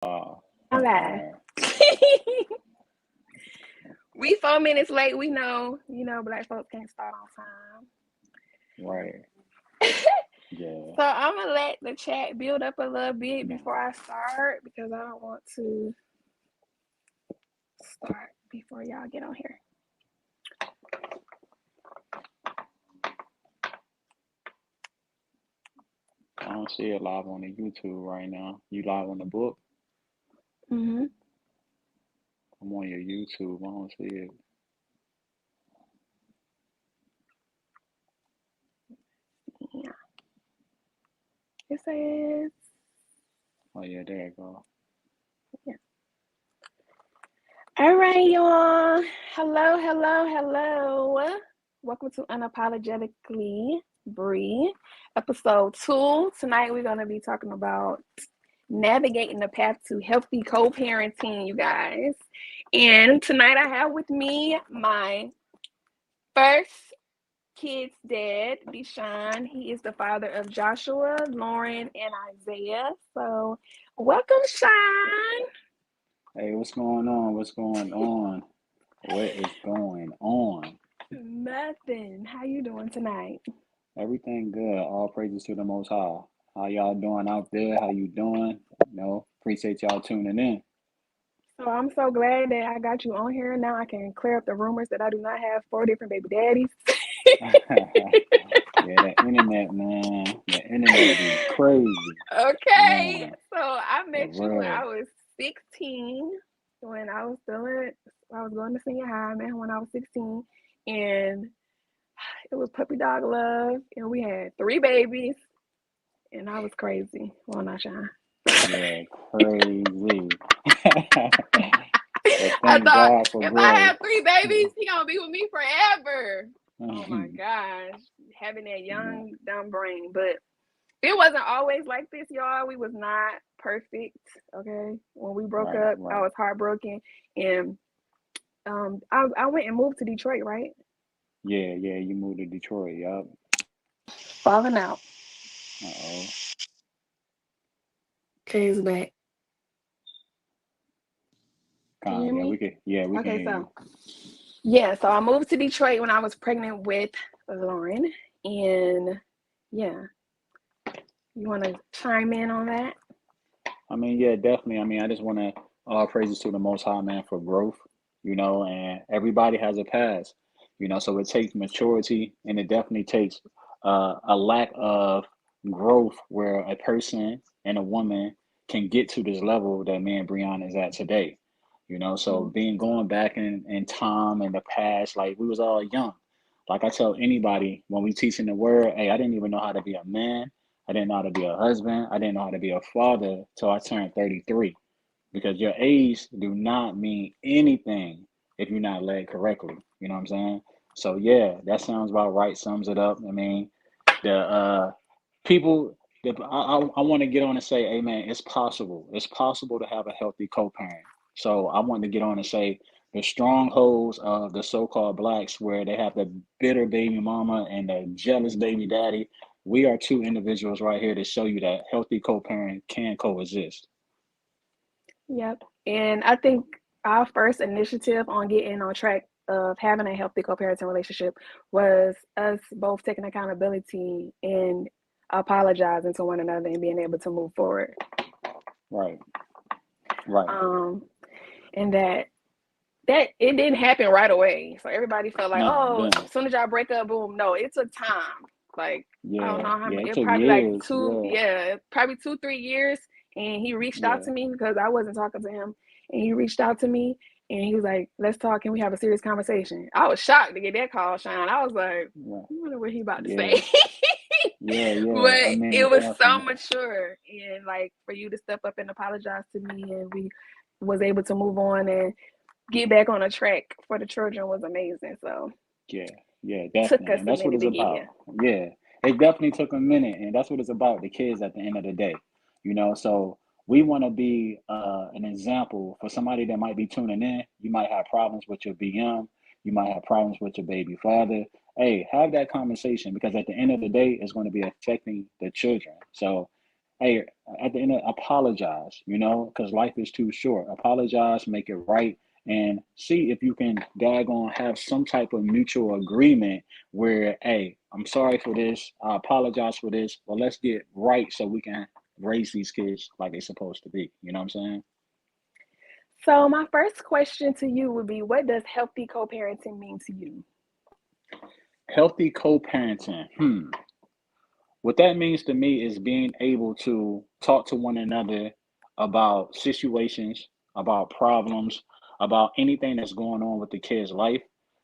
Okay. Alright. We 4 minutes late. We know, Black folks can't start on Right. time. Yeah. So I'm gonna let the chat build up a little bit before I start because I don't want to start before y'all get on here. I don't see it live on the YouTube right now. You live on the book? Mm-hmm. I'm on your YouTube. I don't see it. Yeah. It says, Oh yeah, there you go. yeah. All right, y'all. Hello. Welcome to Unapologetically Bri, episode 2. Tonight we're gonna be talking about navigating the path to healthy co-parenting, you guys. And tonight I have with me my first kid's dad, Deshaun. He is the father of Joshua, Lauren, and Isaiah. So welcome, Sean. Hey, what's going on? What's going on? What is going on? Nothing. How you doing tonight? Everything good. All praises to the Most High. How y'all doing out there? How you doing? Appreciate y'all tuning in. So I'm so glad that I got you on here. Now I can clear up the rumors that I do not have 4 different baby daddies. Yeah, the internet, man. The internet be crazy, Okay. man. So I For met you when I real. was 16, when I was going to senior high. I met him when I was 16. And it was puppy dog love. And we had 3 babies. And I was crazy. Well, not Sean. Yeah, crazy. But I thank thought God for if I growth. have 3 babies, he gonna be with me forever. Oh my gosh. Having that Yeah, young, dumb brain. But it wasn't always like this, y'all. We was not perfect. Okay. When we broke right, up, I right. was heartbroken. And I went and moved to Detroit, right? Yeah, you moved to Detroit, yup. Falling out. Uh-oh. Okay, it's back. Can you hear Yeah, me? we can Okay, hear you. so yeah, so I moved to Detroit when I was pregnant with Lauren. And yeah, you wanna chime in on that? I mean, yeah, definitely. I mean, I just want to all praises to the Most High, man, for growth, and everybody has a past, so it takes maturity and it definitely takes a lack of growth where a person and a woman can get to this level that me and Brianna is at today, so Mm-hmm. being going back in time and the past, like we was all young. Like I tell anybody when we teaching the word, hey, I didn't even know how to be a man. I didn't know how to be a husband. I didn't know how to be a father till I turned 33. Because your age do not mean anything if you're not led correctly. You know what I'm saying? So yeah, that sounds about right. Sums it up. I mean, the people. I want to get on and say, hey man, it's possible. It's possible to have a healthy co-parent. So I want to get on and say the strongholds of the so-called blacks, where they have the bitter baby mama and the jealous baby daddy. We are 2 individuals right here to show you that healthy co-parent can coexist. Yep. And I think our first initiative on getting on track of having a healthy co-parenting relationship was us both taking accountability and apologizing to one another and being able to move forward. Right, right. Um, and that it didn't happen right away. So everybody felt like, No, it oh, didn't. as soon as y'all break up, boom. No, it took time. Like I don't Yeah, know how yeah. many. It It took probably like years. two. Yeah, Yeah, probably 2-3 years. And he reached out yeah, to me because I wasn't talking to him. And he reached out to me and he was like, "Let's talk. Can we have a serious conversation?" I was shocked to get that call, Sean. I was like, "I yeah, wonder what he about to say." yeah, yeah. I But mean, it was so definitely. mature, and like for you to step up and apologize to me, and we was able to move on and get back on a track for the children was amazing. So Yeah, yeah, took definitely. us And a that's what minute it's to get about. here. Yeah, it definitely took a minute, and that's what it's about. The kids at the end of the day, So we want to be an example for somebody that might be tuning in. You might have problems with your BM. You might have problems with your baby father. Hey, have that conversation because at the end of the day, it's going to be affecting the children. So hey, at the end of apologize, because life is too short. Apologize, make it right, and see if you can daggone have some type of mutual agreement where, hey, I'm sorry for this, I apologize for this, but let's get right so we can raise these kids like they're supposed to be. You know what I'm saying? So my first question to you would be, what does healthy co-parenting mean to you? Healthy co-parenting. What that means to me is being able to talk to one another about situations, about problems, about anything that's going on with the kid's life.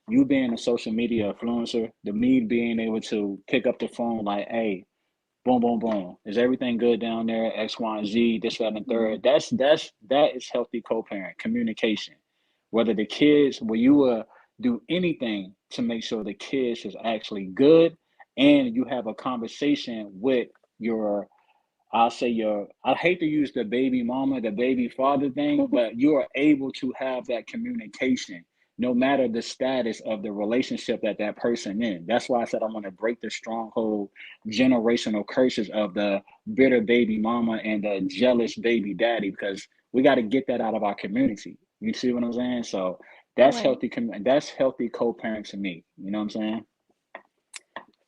You being a social media influencer, the me being able to pick up the phone like, hey, boom, boom, boom. Is everything good down there? X, Y, and Z, this, that, and the Mhm. third. That is healthy co-parent communication. Whether the kids, where you do anything to make sure the kids is actually good, and you have a conversation with your, I'll say your, I hate to use the baby mama, the baby father thing, but you are able to have that communication no matter the status of the relationship that that person in. That's why I said I want to break the stronghold generational curses of the bitter baby mama and the jealous baby daddy, because we got to get that out of our community. You see what I'm saying? So that's Right. healthy. That's healthy co-parent to me. You know what I'm saying?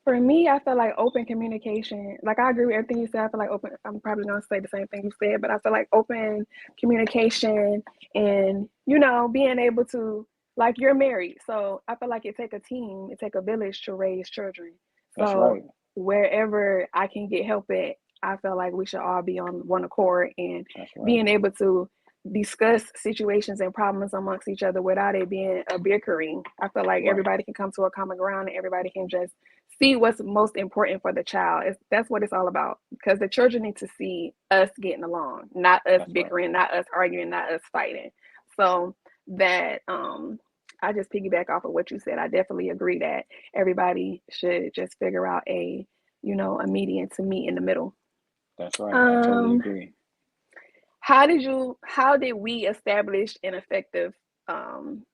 For me, I feel like open communication, like I agree with everything you said. I feel like open, I'm probably going to say the same thing you said, but I feel like open communication and, being able to, like you're married. So I feel like it take a team, it take a village to raise children. That's So right. wherever I can get help at, I feel like we should all be on one accord and That's right. being able to discuss situations and problems amongst each other without it being a bickering. I feel like Right. everybody can come to a common ground and everybody can just see what's most important for the child. That's what it's all about, because the children need to see us getting along, not us That's right. bickering, not us arguing, not us fighting. So that I just piggyback off of what you said. I definitely agree that everybody should just figure out a median to meet in the middle. That's right. I totally um agree. how did we establish an effective um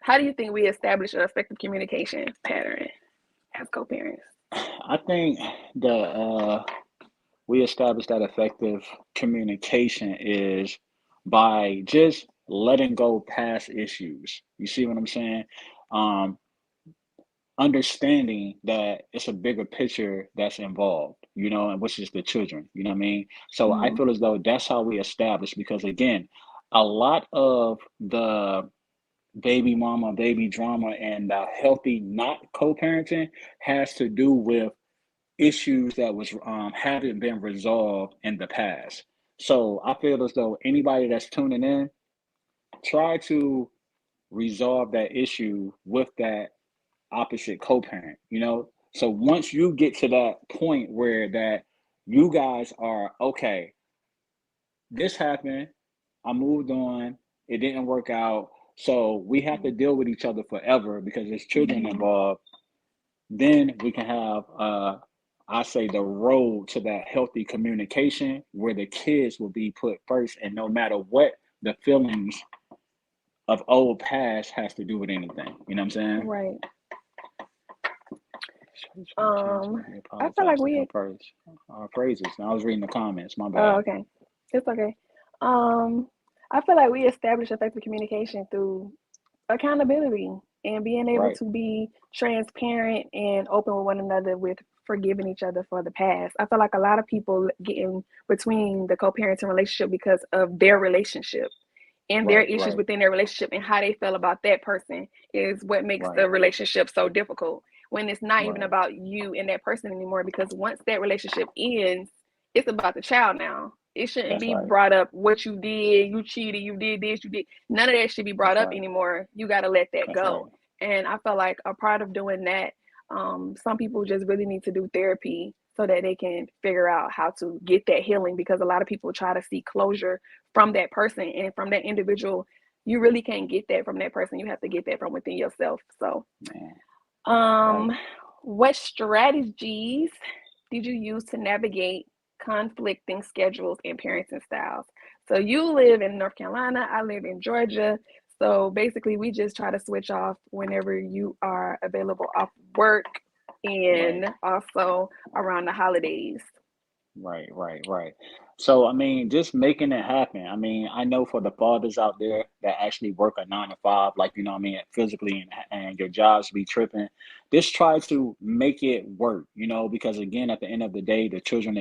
how do you think we establish an effective communication pattern as co-parents? I think the we established that effective communication is by just letting go past issues. You see what I'm saying? Um, Understanding that it's a bigger picture that's involved, and which is the children. You know what I mean? So I Mm-hmm. feel as though that's how we establish, because again, a lot of the baby mama, baby drama, and healthy not co-parenting has to do with issues that was haven't been resolved in the past. So I feel as though anybody that's tuning in, try to resolve that issue with that opposite co-parent. So once you get to that point where that you guys are okay, this happened, I moved on, it didn't work out, so we have to deal with each other forever because there's children Mm-hmm. involved. Then we can have I say the road to that healthy communication where the kids will be put first, and no matter what the feelings of old past has to do with anything. You know what I'm saying? Right. She's trying to cancel. um We I feel like apologize to her we first. Our phrases. Now I was reading the comments. My oh, bad. okay, it's okay. I feel like we establish effective communication through accountability and being able Right. to be transparent and open with one another, with forgiving each other for the past. I feel like a lot of people get in between the co-parenting relationship because of their relationship and their Right. issues Right. within their relationship, and how they feel about that person is what makes Right. the relationship so difficult, when it's not even Right. about you and that person anymore. Because once that relationship ends, it's about the child now. It shouldn't That's be right. brought up what you did, you cheated, you did this, you did. None of that should be brought That's up right. anymore. You got to let that That's right. go. And I feel like a part of doing that, some people just really need to do therapy so that they can figure out how to get that healing, because a lot of people try to seek closure from that person and from that individual. You really can't get that from that person. You have to get that from within yourself. So Man. um Right. what strategies did you use to navigate conflicting schedules and parenting styles? So you live in North Carolina, I live in Georgia. So basically, we just try to switch off whenever you are available off work Right. and also around the holidays. Right. Right. Right. So, I mean, just making it happen. I mean, I know for the fathers out there that actually work a 9 to 5, like, you know what I mean, physically, and your jobs be tripping, just try to make it work, because again, at the end of the day, the children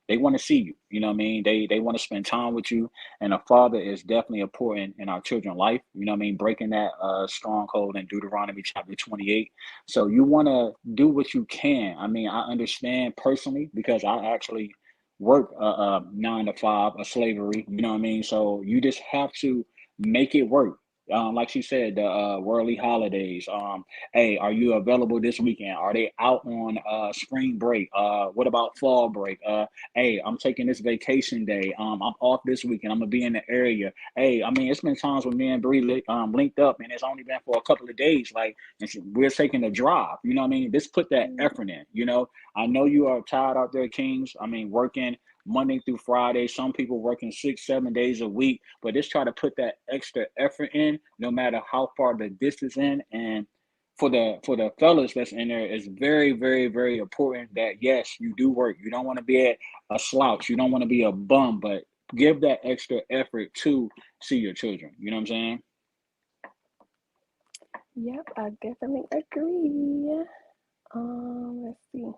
they want to see you, you know what I mean? They want to spend time with you. And a father is definitely important in our children's life, you know what I mean? Breaking that stronghold in Deuteronomy chapter 28. So you want to do what you can. I mean, I understand personally because I actually work 9 to 5, a slavery, you know what I mean? So you just have to make it work. Like she said, the worldly holidays. Hey, are you available this weekend? Are they out on spring break? What about fall break? Hey, I'm taking this vacation day. I'm off this weekend. I'm gonna be in the area. Hey, I mean, it's been times when me and Bree linked up, and it's only been for a couple of days. Like, we're taking a drive. You know what I mean? Just put that effort in. I know you are tired out there, Kings. I mean, working Monday through Friday. Some people working 6, 7 days a week, but just try to put that extra effort in, no matter how far the distance in. And for the fellas that's in there, it's very, very, very important that yes, you do work. You don't want to be a slouch. You don't want to be a bum, but give that extra effort to see your children. You know what I'm saying? Yep, I definitely agree. Let's see.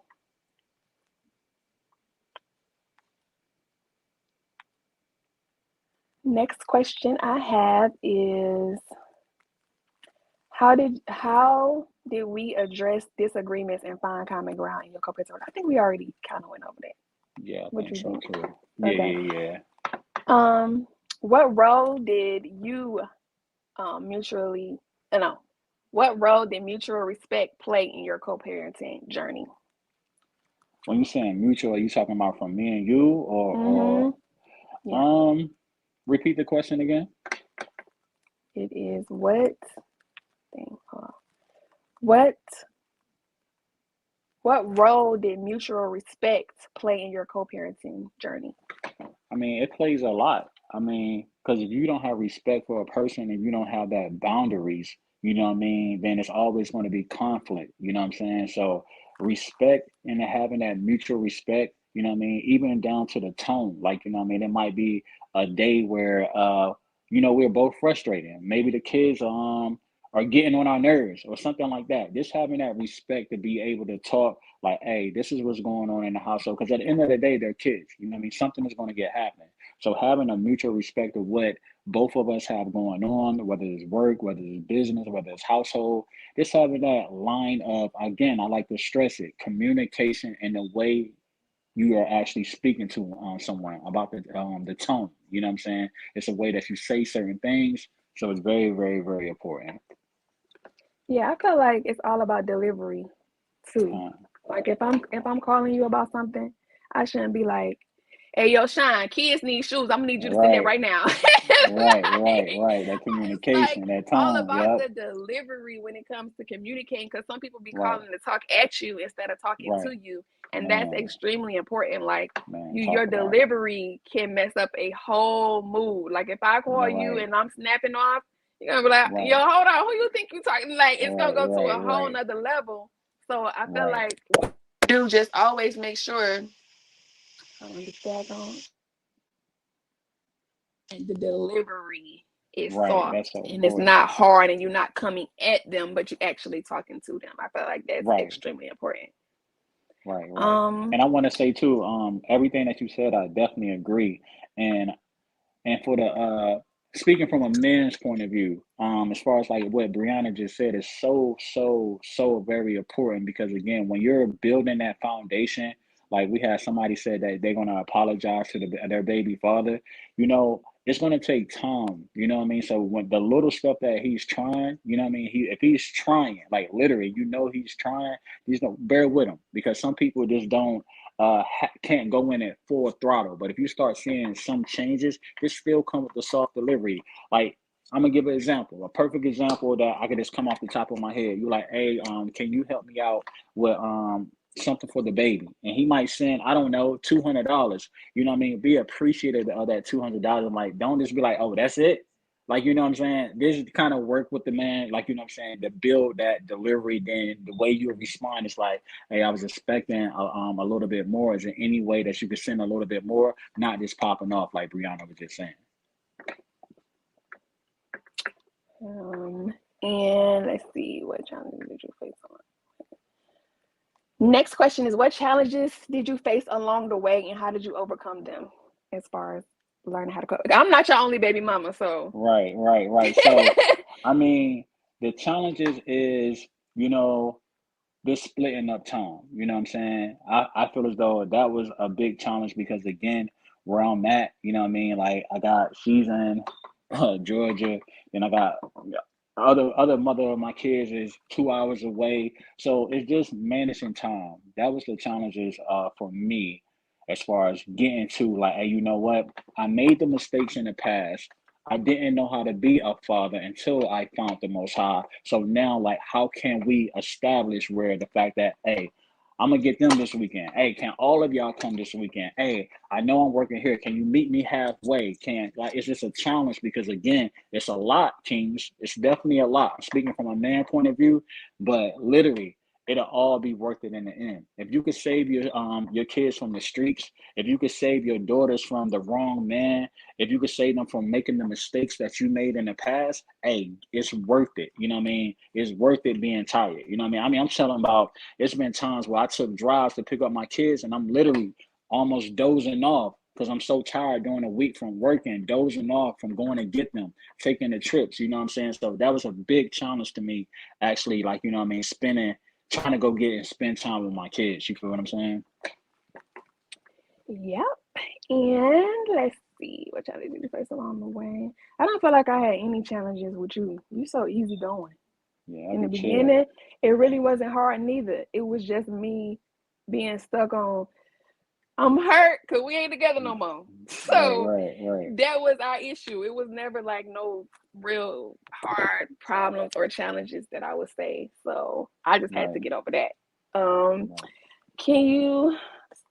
Next question I have is how did we address disagreements and find common ground in your co-parenting? I think we already kind of went over that. Yeah, I What think you so think? too. Okay. Yeah. What role did you mutually no what role did mutual respect play in your co-parenting journey? When you saying mutual, are you talking about from me and you, or Mm-hmm. Yeah. um repeat the question again? It is what thing? What what role did mutual respect play in your co-parenting journey? I mean, it plays a lot. I mean, because if you don't have respect for a person and you don't have that boundaries, you know what I mean, then it's always going to be conflict. You know what I'm saying? So respect and having that mutual respect, you know what I mean, even down to the tone. Like, you know what I mean, it might be a day where we're both frustrated. Maybe the kids are getting on our nerves or something like that. Just having that respect to be able to talk like, hey, this is what's going on in the household. Because at the end of the day, they're kids. You know what I mean? Something is going to get happening. So having a mutual respect of what both of us have going on, whether it's work, whether it's business, whether it's household, just having that line of, again, I like to stress it, communication and the way you are actually speaking to someone about the tone. You know what I'm saying? It's a way that you say certain things. So it's very, very, very important. Yeah, I feel like it's all about delivery too. Uh, Like if I'm calling you about something, I shouldn't be like, "Hey, yo, Shine, kids need shoes. I'm gonna need you to send that right, right now." right. That It's like communication, that all tone. about Yep. the delivery when it comes to communicating, because some people be Right. calling to talk at you instead of talking Right. to you, and that's Man, extremely important. Like man, your talk about it. delivery can mess up a whole mood. Like if I call you Right, and I'm snapping off, you're gonna be like, "Yo, right, hold on, who you think you talking?" Like it's gonna right, go to a right, whole right, nother level. So I feel right, like do just always make sure and the delivery is right. soft That's so and it's important. not hard and you're not coming at them, but you're actually talking to them. I feel like that's Right, extremely important. right. Um, And I want to say too, everything that you said, I definitely agree. And for the speaking from a man's point of view, as far as like what Brianna just said is so, so, so very important because again, when you're building that foundation, like we had somebody said that they're gonna apologize to their baby father, it's gonna take time, you know what I mean? So when the little stuff that he's trying, you know what I mean, if he's trying, like literally, he's trying, he's no bear with him because some people just don't can't go in at full throttle. But if you start seeing some changes, it still come with the soft delivery. Like I'm gonna give an example, a perfect example that I could just come off the top of my head. You like, hey, can you help me out with something for the baby? And he might send, I don't know, $200. You know what I mean? Be appreciative of that $200. Like, don't just be like, oh, that's it. Like, you know what I'm saying? This kind of work with the man, like, you know what I'm saying, to build that delivery. Then the way you respond is like, hey, I was expecting a little bit more. Is there any way that you could send a little bit more, not just popping off like Brianna was just saying? And let's see, what challenges did you face on? Next question is, what challenges did you face along the way, and how did you overcome them? As far as learning how to cook, I'm not your only baby mama, so Right. So, I mean, the challenges is, you know, this splitting up time. You know what I'm saying? I feel as though that was a big challenge because again, where I'm at, you know what I mean? Like she's in Georgia, and I got other mother of my kids is 2 hours away. So it's just managing time. That was the challenges for me as far as getting to like, hey, you know what? I made the mistakes in the past. I didn't know how to be a father until I found the Most High. So now, like, how can we establish where the fact that, hey, I'm gonna get them this weekend. Hey, can all of y'all come this weekend? Hey, I know I'm working here. Can you meet me halfway? Can like it's just a challenge because again, it's a lot, Kings. It's definitely a lot. I'm speaking from a man point of view, but literally, it'll all be worth it in the end. If you could save your kids from the streets, if you could save your daughters from the wrong man, if you could save them from making the mistakes that you made in the past, hey, it's worth it. You know what I mean? It's worth it being tired. You know what I mean? I'm telling about it's been times where I took drives to pick up my kids and I'm literally almost dozing off because I'm so tired during the week from working, dozing off from going to get them, taking the trips, you know what I'm saying? So that was a big challenge to me, actually, like, you know what I mean, trying to go get and spend time with my kids. You feel what I'm saying? Yep. And let's see, what challenges did you face along the way? I don't feel like I had any challenges with you. You're so easy going. Yeah, I In the be chill. beginning, it really wasn't hard neither. It was just me being stuck on, I'm hurt because we ain't together no more. So Right. that was our issue. It was never like no real hard problems or challenges that I would say. So I just had to Right. get over that. Can you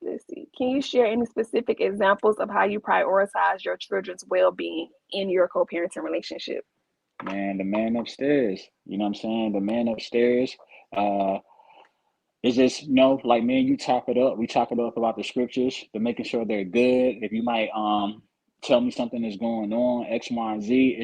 let's see? Can you share any specific examples of how you prioritize your children's well-being in your co-parenting relationship? Man, the man upstairs. You know what I'm saying? The man upstairs. Uh, it's just, like me and you talk it up. We talk it up about the scriptures, to making sure they're good. If you might tell me something is going on, X, Y, and Z.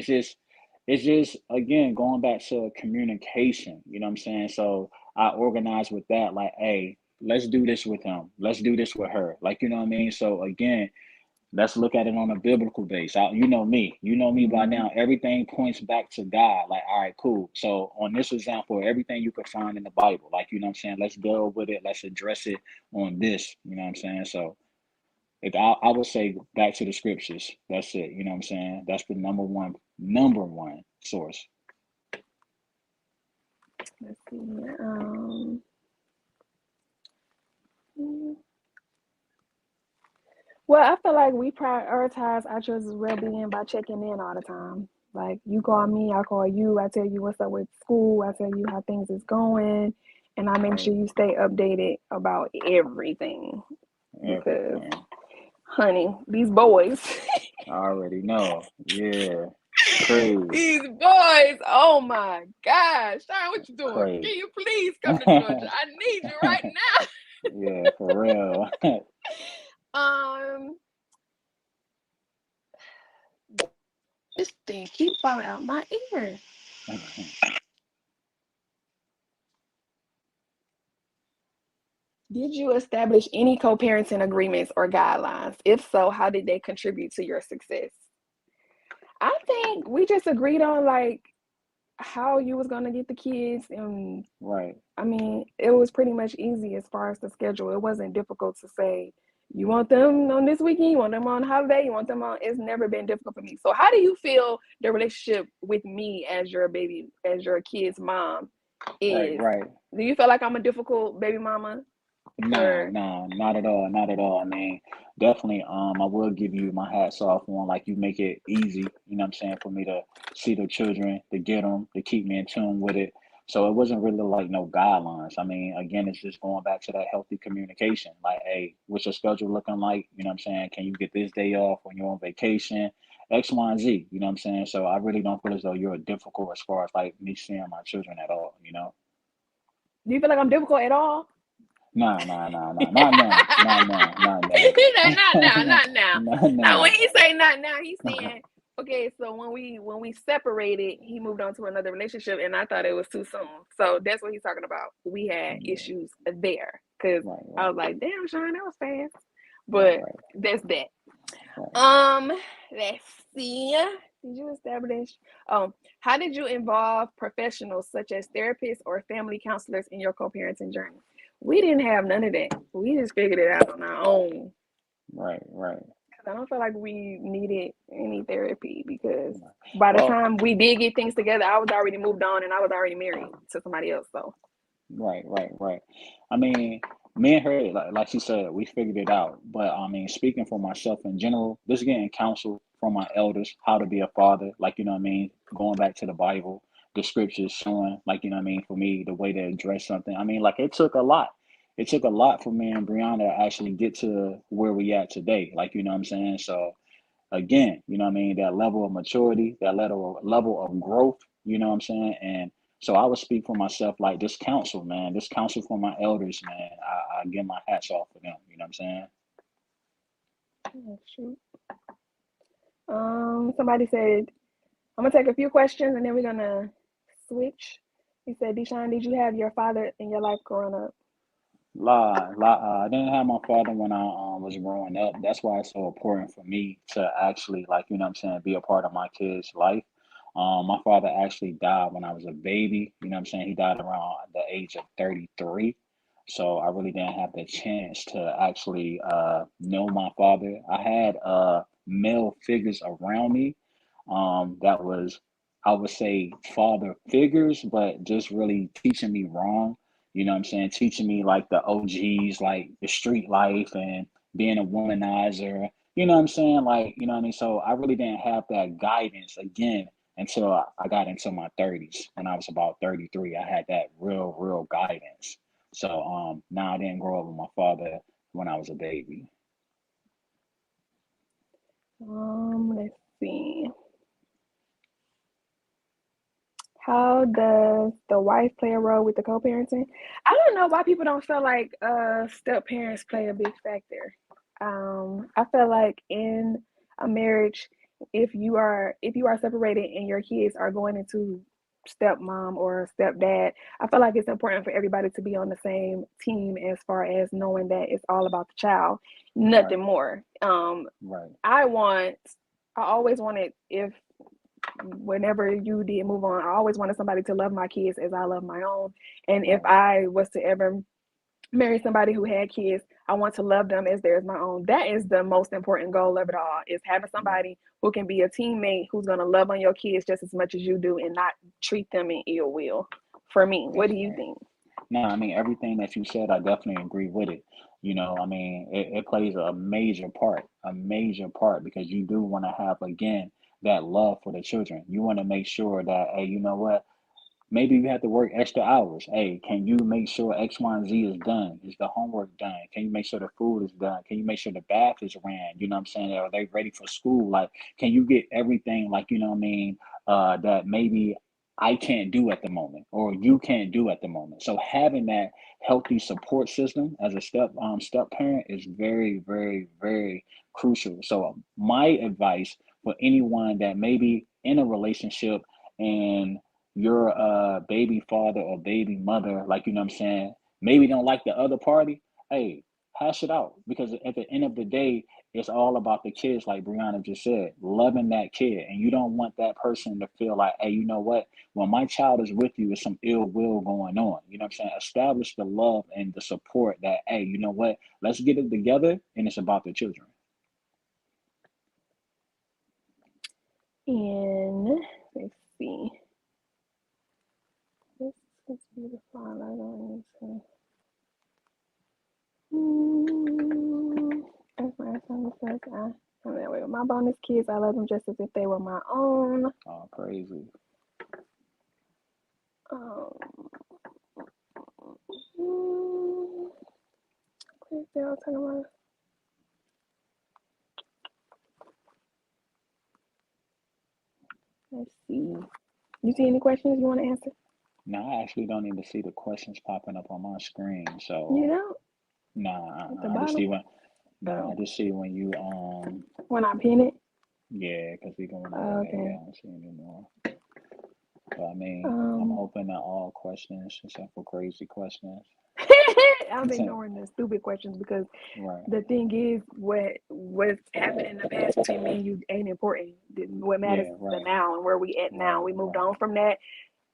It's just again going back to communication. You know what I'm saying? So I organize with that, like, hey, let's do this with him. Let's do this with her. Like, you know what I mean? So again, let's look at it on a biblical base. You know me. You know me by now. Everything points back to God. Like, all right, cool. So on this example, everything you can find in the Bible, like, you know what I'm saying? Let's go with it. Let's address it on this. You know what I'm saying? So I would say back to the scriptures. That's it. You know what I'm saying? That's the number one source. Let's see. Well, I feel like we prioritize our children's well-being by checking in all the time. Like you call Right. me, I call you, I tell you what's up with school, I tell you how things is going, and I make Right. sure you stay updated about everything. Because, Everything. honey, these boys, I already know. Yeah. Crazy. these boys, oh my gosh, Sean, what you doing? Crazy. Can you please come to Georgia? I need you right now. Yeah, for real. Um, this thing keep falling out my ear. Did you establish any co-parenting agreements or guidelines? If so, how did they contribute to your success? I think we just agreed on like how you was gonna get the kids, and Right. I mean, it was pretty much easy as far as the schedule. It wasn't difficult to say you want them on this weekend, you want them on holiday, you want them on. It's never been difficult for me. So, how do you feel the relationship with me as your baby, as your kid's mom, is? Right. Do you feel like I'm a difficult baby mama? Or Nah, not at all, not at all. I mean, definitely, I will give you my hats off on like you make it easy, you know what I'm saying, for me to see the children, to get them, to keep me in tune with it. So it wasn't really like no guidelines. I mean, again, it's just going back to that healthy communication. Like, hey, what's your schedule looking like? You know what I'm saying? Can you get this day off when you're on vacation? X, Y, and Z. You know what I'm saying? So I really don't feel as though you're difficult as far as like me seeing my children at all. You know? Do you feel like I'm difficult at all? Nah, not now, not now, not now, He said, not now, not now. not Now, when now. he say not now, he's saying, okay, so when we separated, he moved on to another relationship, and I thought it was too soon. So that's what he's talking about. We had Yeah, issues there because right, I right, was like, damn, Sean, that was fast. right, But right, that's that. right. Um, let's see. Did you establish? How did you involve professionals such as therapists or family counselors in your co-parenting journey? We didn't have none of that. We just figured it out on our own. Right, right. Because I don't feel like we needed any therapy because by the Well, time we did get things together, I was already moved on and I was already married to somebody else. So, right, right, right. I mean, me and her, like she said, we figured it out. But I mean, speaking for myself in general, just getting counsel from my elders, how to be a father, like, you know what I mean? Going back to the Bible, the scriptures showing, like, you know what I mean, for me, the way to address something. I mean, like, it took a lot. It took a lot for me and Brianna to actually get to where we at today. Like, you know what I'm saying? So, again, you know what I mean, that level of maturity, that level of growth, you know what I'm saying? And so I would speak for myself like this counsel, man, this counsel from my elders, man. I give my hats off for them, you know what I'm saying? shoot. Somebody said, I'm going to take a few questions and then we're going to switch. He said, Deshaun, did you have your father in your life growing up? I didn't have my father when I was growing up. That's why it's so important for me to actually, like, you know what I'm saying, be a part of my kid's life. My father actually died when I was a baby. You know what I'm saying? He died around the age of 33. So I really didn't have the chance to actually know my father. I had male figures around me that was, I would say, father figures, but just really teaching me wrong. You know what I'm saying? Teaching me like the OGs, like the street life and being a womanizer. You know what I'm saying? Like, you know what I mean? So I really didn't have that guidance again until I got into my 30s. When I was about 33, I had that real guidance. So now I didn't grow up with my father when I was a baby. Let's see. How does the wife play a role with the co-parenting? I don't know why people don't feel like step parents play a big factor. I feel like in a marriage, if you are separated and your kids are going into stepmom or stepdad, I feel like it's important for everybody to be on the same team as far as knowing that it's all about the child, nothing Right, more. right, I want, I always wanted, if whenever you did move on, I always wanted somebody to love my kids as I love my own. And if right, I was to ever marry somebody who had kids, I want to love them as theirs my own. That is the most important goal of it all, is having right, somebody who can be a teammate who's going to love on your kids just as much as you do and not treat them in ill will. For me, what right, do you right. think? No, I mean, everything that you said, I definitely agree with it. You know, I mean, it plays a major part because you do want to have, again, that love for the children. You want to make sure that, hey, you know what? Maybe you have to work extra hours. Hey, can you make sure X, Y, and Z is done? Is the homework done? Can you make sure the food is done? Can you make sure the bath is ran? You know what I'm saying? Are they ready for school? Like, can you get everything, like, you know what I mean, that maybe I can't do at the moment or you can't do at the moment. So having that healthy support system as a step parent is very crucial. So my advice for anyone that maybe in a relationship and your baby father or baby mother, like, you know what I'm saying, maybe don't like the other party, hey, hash it out. Because at the end of the day, it's all about the kids, like Brianna just said, loving that kid. And you don't want that person to feel like, hey, you know what? When my child is with you, there's some ill will going on. You know what I'm saying? Establish the love and the support that, hey, you know what? Let's get it together and it's about the children. And let's see. This is beautiful. I don't know. That's my son says I'm that way with my bonus kids. I love them just as if they were my own. Oh, crazy. Um, mm, they all talking about. Let's see. You see any questions you want to answer? No, I actually don't even see the questions popping up on my screen. You So, know, nah, at the I just see bottom. when, nah, I Oh, just see when you, when I pin it. yeah, because we going over Oh, there. Yeah, okay. I don't see anymore. But I mean, I'm Um, open to all questions except for crazy questions. I'm ignoring the stupid questions because Right, the thing is, what's happened in the past between me and you ain't important. What matters yeah, is the right, now and where we at now. right, We moved right, on from that.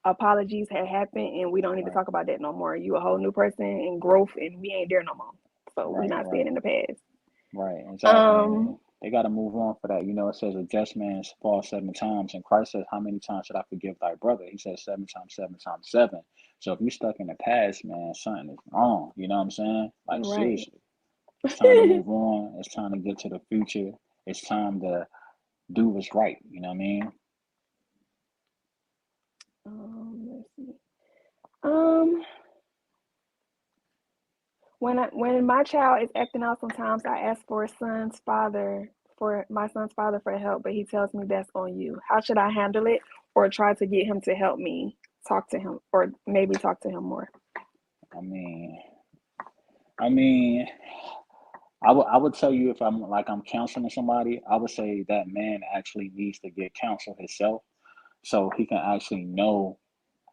Apologies had happened, and we don't need to right, talk about that no more. You a whole new person in growth, and we ain't there no more. So we right, not staying right, in the past. right, exactly. And Um, they got to move on for that. You know, it says a just man falls 7 times, and Christ says, "How many times should I forgive thy brother?" He says 7 times, 7 times 7. So if you stuck in the past, man, something is wrong. You know what I'm saying? Like right. seriously, it's time to move on. It's time to get to the future. It's time to do what's right. You know what I mean? Let's see. Um, when my child is acting out, sometimes I ask for my son's father for help, but he tells me that's on you. How should I handle it, or try to get him to help me talk to him, or maybe talk to him more? I mean, I mean, I would tell you if I'm counseling somebody, I would say that man actually needs to get counsel himself so he can actually know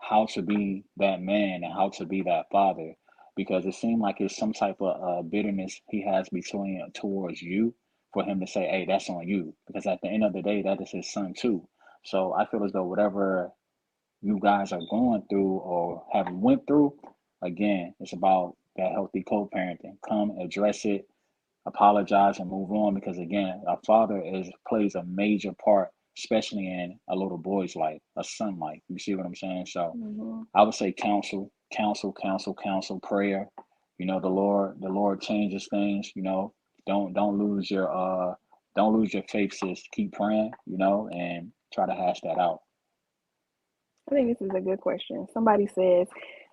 how to be that man and how to be that father because it seemed like it's some type of bitterness he has between towards you for him to say, hey, that's on you, because at the end of the day that is his son too. So I feel as though whatever you guys are going through or have went through, again, it's about that healthy co-parenting. Come address it, apologize, and move on, because again, a father is plays a major part, especially in a little boy's life, a son life. You see what I'm saying? So Mm-hmm. I would say counsel, counsel, counsel, counsel, prayer. You know, the Lord changes things. You know, don't lose your don't lose your faith, sis. Keep praying. You know, and try to hash that out. I think this is a good question. Somebody says,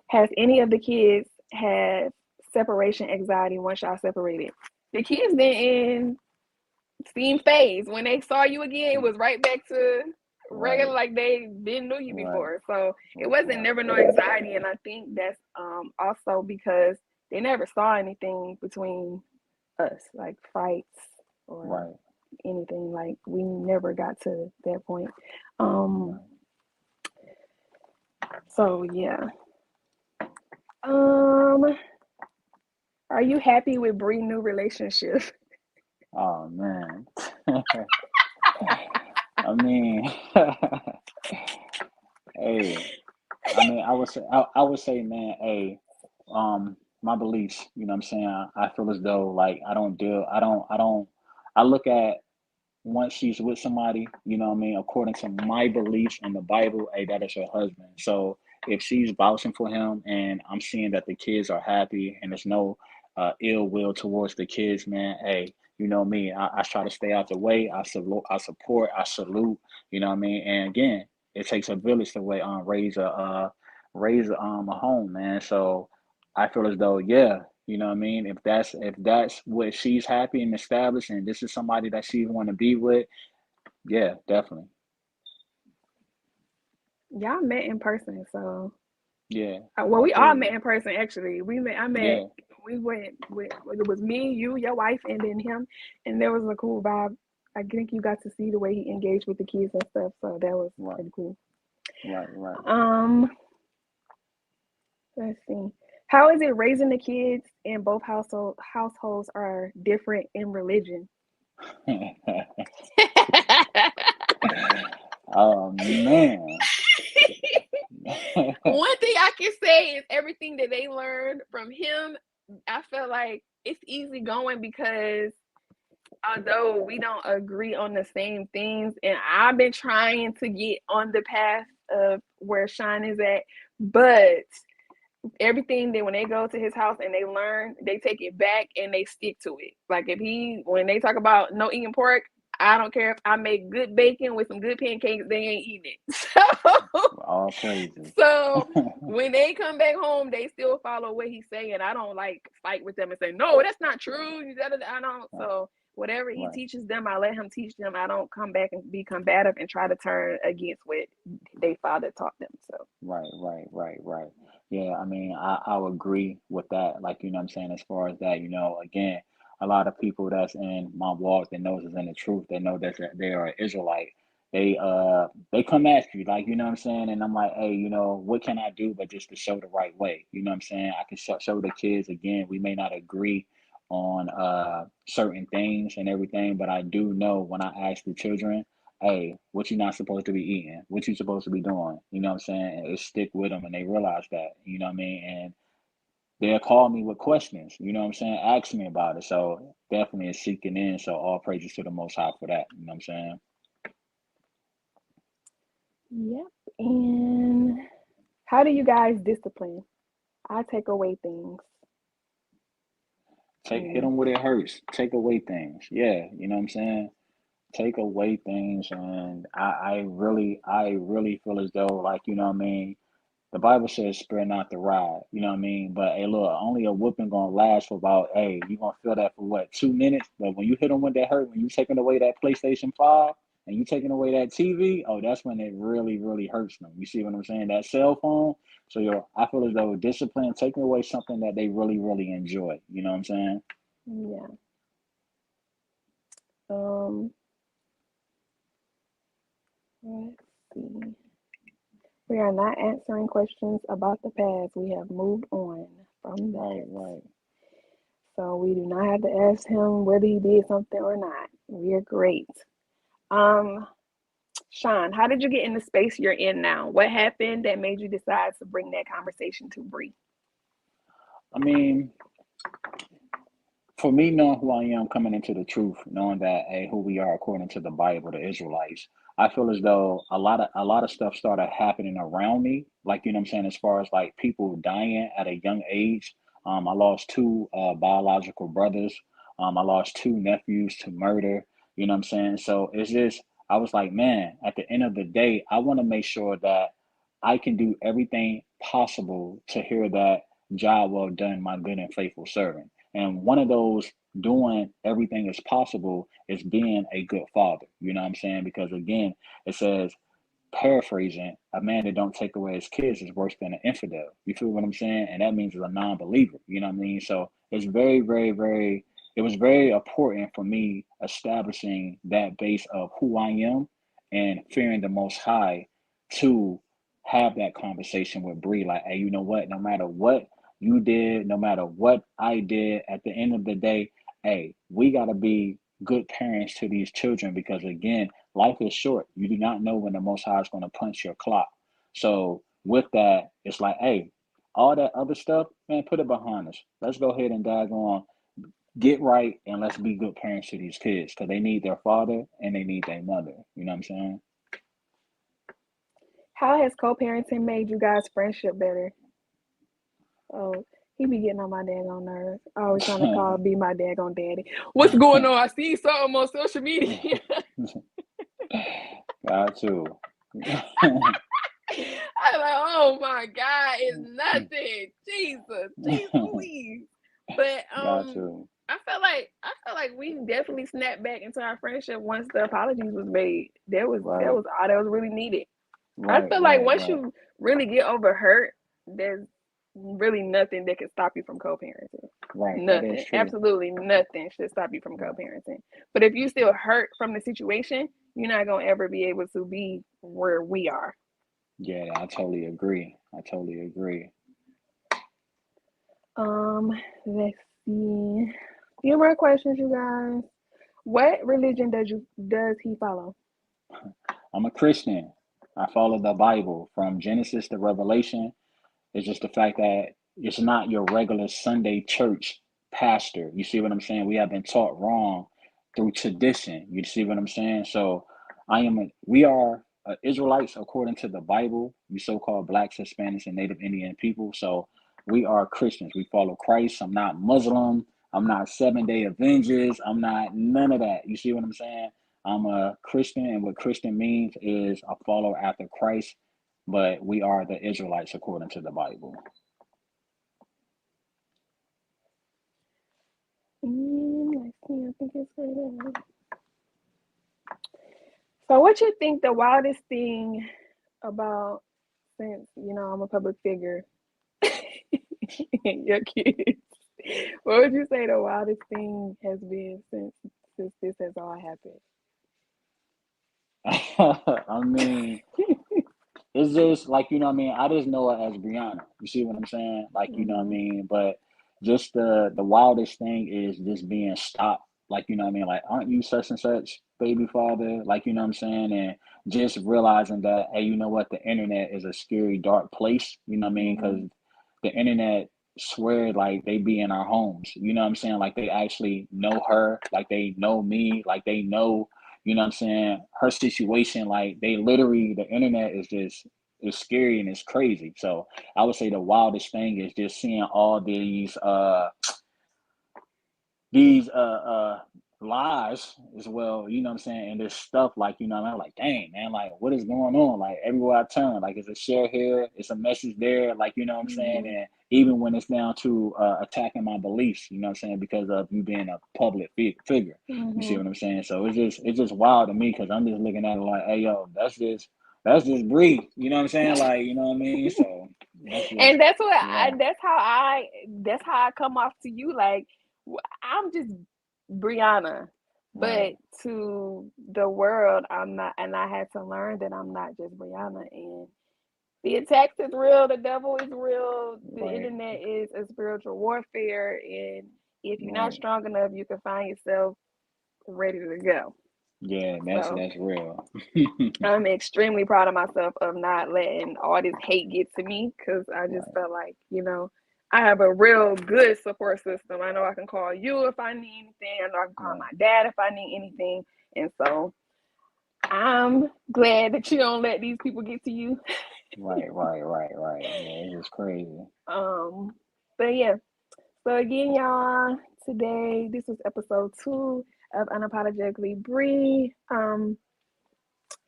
has any of the kids had separation anxiety once y'all separated? The kids didn't seem phased. When they saw you again, it was right back to regular Right, like they didn't know you right, before. So it wasn't right, never no anxiety. And I think that's also because they never saw anything between us, like fights or right, anything. Like we never got to that point. Um right. so yeah. Um are you happy with Bree new relationship? Oh man. I mean, hey, I would say, man, hey, my beliefs, you know what I'm saying? I feel as though like I look at once she's with somebody, you know what I mean, according to my beliefs in the Bible, hey, that is her husband. So if she's vouching for him and I'm seeing that the kids are happy and there's no ill will towards the kids, man, hey, you know me, I try to stay out the way. I support, I salute, you know what I mean? And again, it takes a village to raise a home, man. So I feel as though, yeah, you know what I mean? If that's what she's happy and established, and this is somebody that she want to be with, yeah, definitely, Y'all met in person, so yeah, well, all we all praise, met in person actually. I met, yeah, we went with, it was me, you, your wife, and then him, and there was a cool vibe. I think you got to see the way he engaged with the kids and stuff, so that was right, pretty cool. right, right. Um, let's see. How is it raising the kids in both households are different in religion? Oh man, One thing I can say is everything that they learned from him, I feel like it's easy going because although we don't agree on the same things, and I've been trying to get on the path of where Sean is at, but everything that when they go to his house and they learn, they take it back and they stick to it. Like when they talk about no eating pork, I don't care if I make good bacon with some good pancakes, they ain't eating it. all praises. So when they come back home, they still follow what he's saying. I don't like fight with them and say, no, that's not true. I don't. So Whatever he Right. teaches them, I let him teach them. I don't come back and be combative and try to turn against what their father taught them. So Right. Yeah, I mean, I'll agree with that. Like, you know what I'm saying, as far as that, again, a lot of people that's in my walk that knows is in the truth, they know that they are an Israelite. They come at you, like, you know what I'm saying? And I'm like, hey, what can I do but just to show the right way? You know what I'm saying? I can show the kids again, we may not agree on certain things and everything, but I do know when I ask the children, hey, what you not supposed to be eating, what you supposed to be doing, you know what I'm saying? And it stick with them and they realize that, you know what I mean? And they'll call me with questions, you know what I'm saying? Ask me about it. So definitely is seeking in. So all praises to the Most High for that, you know what I'm saying? yep. And how do you guys discipline? I take away things. Hit them where it hurts. Take away things. Yeah, you know what I'm saying? Take away things, and I really feel as though, like, you know what I mean, the Bible says spare not the rod, you know what I mean? But hey, look, only a whooping gonna last for about, hey, you gonna feel that for what, 2 minutes? But when you hit them with that hurt, when you taking away that PlayStation 5 and you taking away that TV, oh, that's when it really, really hurts them. You see what I'm saying? That cell phone. So I feel as though discipline, taking away something that they really, really enjoy. You know what I'm saying? Yeah. Um, let's see. We are not answering questions about the past. We have moved on from Right, that. right. So we do not have to ask him whether he did something or not. We are great. Um, Sean, how did you get in the space you're in now? What happened that made you decide to bring that conversation to Bree? I mean, for me, knowing who I am, coming into the truth, knowing that, hey, who we are according to the Bible, the Israelites, I feel as though a lot of stuff started happening around me. Like, you know what I'm saying, as far as like people dying at a young age. I lost two biological brothers. I lost two nephews to murder. You know what I'm saying? So it's just, I was like, man, at the end of the day, I want to make sure that I can do everything possible to hear that job well done, my good and faithful servant. And one of those doing everything as possible is being a good father. You know what I'm saying? Because again, it says, paraphrasing, a man that don't take away his kids is worse than an infidel. You feel what I'm saying? And that means he's a non-believer. You know what I mean? So it's it was very important for me establishing that base of who I am and fearing the Most High to have that conversation with Bree. Like, hey, you know what? No matter what you did, no matter what I did, at the end of the day, hey, we got to be good parents to these children because, again, life is short. You do not know when the Most High is going to punch your clock. So, with that, it's like, hey, all that other stuff, man, put it behind us. Let's go ahead and daggone get right and let's be good parents to these kids because they need their father and they need their mother. You know what I'm saying? How has co-parenting made you guys' friendship better? Oh, he be getting on my daggone nerves. Always trying to call, be my daggone daddy. What's going on? I see something on social media. Got to. I'm like, oh my God, it's nothing. Jesus, jeez Louise. But Got to. I felt like we definitely snapped back into our friendship once the apologies was made. That Right, was all that was really needed. I right, feel like right, once right, you really get over hurt, there's really nothing that can stop you from co-parenting. right. That is Nothing. true. Absolutely nothing should stop you from Right. co-parenting. But if you still hurt from the situation, you're not gonna ever be able to be where we are. Yeah, I totally agree. I totally agree. Um, let's see. Few more questions, you guys. What religion does he follow? I'm a Christian. I follow the Bible from Genesis to Revelation. It's just the fact that it's not your regular Sunday church pastor. You see what I'm saying? We have been taught wrong through tradition. You see what I'm saying? So we are Israelites according to the Bible, you so-called blacks, Hispanics, and Native Indian people. So we are Christians. We follow Christ. I'm not Muslim. I'm not Seven-Day Avengers. I'm not none of that. You see what I'm saying? I'm a Christian, and what Christian means is a follower after Christ, but we are the Israelites according to the Bible. I think it's right there. So what you think the wildest thing about, since I'm a public figure, your kids, what would you say the wildest thing has been since this has all happened? I mean, it's just like, you know what I mean? I just know it as Brianna. You see what I'm saying? Like, you know what I Mm-hmm. mean? But just the wildest thing is just being stopped. Like, you know what I mean? Like, aren't you such and such baby father? Like, you know what I'm saying? And just realizing that, hey, you know what? The internet is a scary, dark place. You know what I mean? Mm-hmm. Because the internet swear like they be in our homes. You know what I'm saying? Like they actually know her, like they know me, like they know, you know what I'm saying, her situation. Like they literally, the internet is just, it's scary and it's crazy. So I would say the wildest thing is just seeing all these lies as well, you know what I'm saying? And this stuff, like, you know, I'm like, dang, man, like, what is going on? Like, everywhere I turn, like, it's a share here, it's a message there, like, you know what I'm saying? Mm-hmm. And even when it's down to attacking my beliefs, you know what I'm saying? Because of you being a public figure, you see Mm-hmm. what I'm saying? So it's just wild to me because I'm just looking at it like, hey, yo, that's just Bree, you know what I'm saying? Like, you know what I mean? So that's just, And that's what yeah, that's how I come off to you. Like I'm just Brianna, right. but to the world, I'm not. And I had to learn that I'm not just Brianna. And the attacks is real. The devil is real. The Right, internet is a spiritual warfare. And if you're not right. strong enough, you can find yourself ready to go. Yeah, So that's real. I'm extremely proud of myself of not letting all this hate get to me, because I just Right, felt like, I have a real good support system. I know I can call you if I need anything. I know I can call right, my dad if I need anything. And so I'm glad that you don't let these people get to you. right. Yeah, it's just crazy. Um, but yeah. So again, y'all, today this was episode 2 of Unapologetically Bri.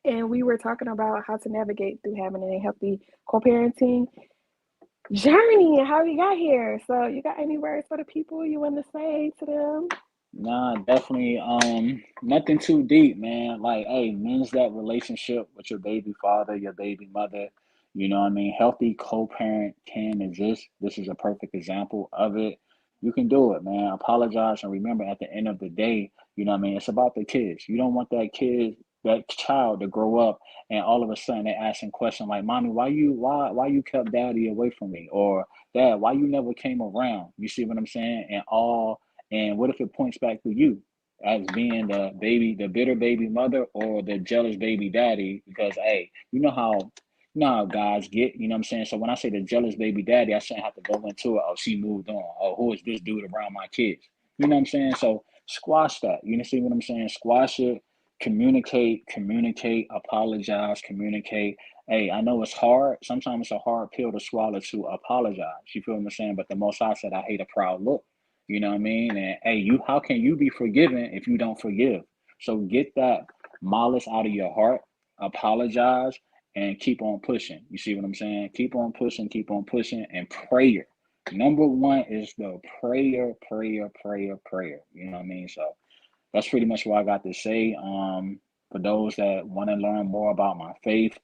And we were talking about how to navigate through having a healthy co-parenting journey and how we got here. So you got any words for the people you want to say to them? Nah, definitely. Nothing too deep, man. Like, hey, means that relationship with your baby father, your baby mother. You know what I mean? Healthy co-parent can exist. This is a perfect example of it. You can do it, man. Apologize and remember, at the end of the day, you know what I mean? It's about the kids. You don't want that child to grow up and all of a sudden they're asking questions like, "Mommy, why you kept daddy away from me?" Or, "Dad, why you never came around?" You see what I'm saying? And what if it points back to you as being the bitter baby mother or the jealous baby daddy? Because hey, you know how guys get, you know what I'm saying? So when I say the jealous baby daddy, I shouldn't have to go into it. Oh, she moved on. Oh, who is this dude around my kids? You know what I'm saying? So squash that. You know, see what I'm saying? Squash it. Communicate, apologize, communicate. Hey, I know it's hard. Sometimes it's a hard pill to swallow to apologize. You feel what I'm saying? But the Most High said, I hate a proud look. You know what I mean? And hey, how can you be forgiven if you don't forgive? So get that malice out of your heart, apologize, and keep on pushing. You see what I'm saying? Keep on pushing, and prayer. Number one is the prayer. You know what I mean? So that's pretty much what I got to say. For those that want to learn more about my faith,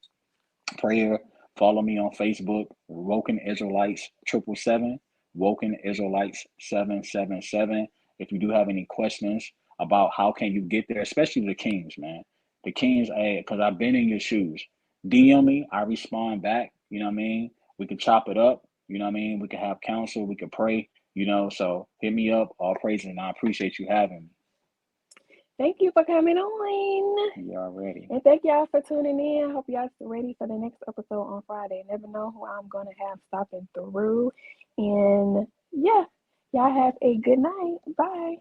prayer. Follow me on Facebook, Woken Israelites 777, Woken Israelites 777. If you do have any questions about how can you get there, especially the Kings, man. The Kings, because I've been in your shoes. DM me, I respond back. You know what I mean? We can chop it up. You know what I mean? We can have counsel. We can pray. So hit me up. All praises, and I appreciate you having me. Thank you for coming on. You already. And thank y'all for tuning in. I hope y'all ready for the next episode on Friday. Never know who I'm going to have stopping through. And yeah, y'all have a good night. Bye.